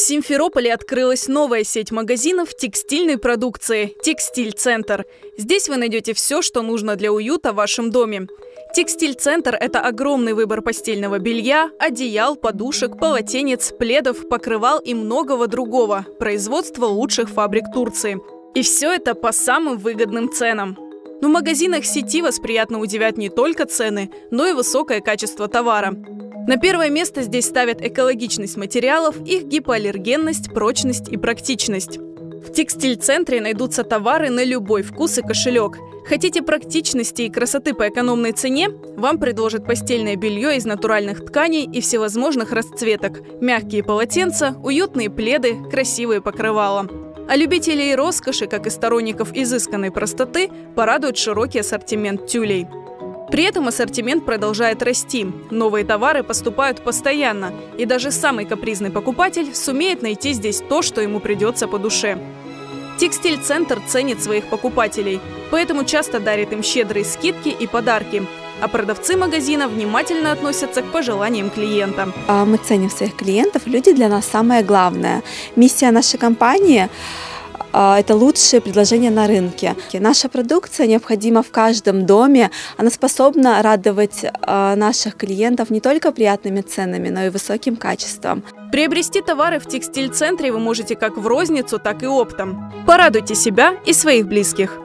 Симферополе открылась новая сеть магазинов текстильной продукции «Текстиль-центр». Здесь вы найдете все, что нужно для уюта в вашем доме. «Текстиль-центр» – это огромный выбор постельного белья, одеял, подушек, полотенец, пледов, покрывал и многого другого. Производство лучших фабрик Турции. И все это по самым выгодным ценам. Но в магазинах сети вас приятно удивят не только цены, но и высокое качество товара. На первое место здесь ставят экологичность материалов, их гипоаллергенность, прочность и практичность. В текстиль-центре найдутся товары на любой вкус и кошелек. Хотите практичности и красоты по экономной цене? Вам предложат постельное белье из натуральных тканей и всевозможных расцветок, мягкие полотенца, уютные пледы, красивые покрывала. А любителей роскоши, как и сторонников изысканной простоты, порадует широкий ассортимент тюлей. При этом ассортимент продолжает расти. Новые товары поступают постоянно, и даже самый капризный покупатель сумеет найти здесь то, что ему придется по душе. Текстиль-центр ценит своих покупателей, поэтому часто дарит им щедрые скидки и подарки. А продавцы магазина внимательно относятся к пожеланиям клиента. Мы ценим своих клиентов, люди для нас самое главное. Миссия нашей компании – это лучшие предложения на рынке. Наша продукция необходима в каждом доме. Она способна радовать наших клиентов не только приятными ценами, но и высоким качеством. Приобрести товары в текстиль-центре вы можете как в розницу, так и оптом. Порадуйте себя и своих близких.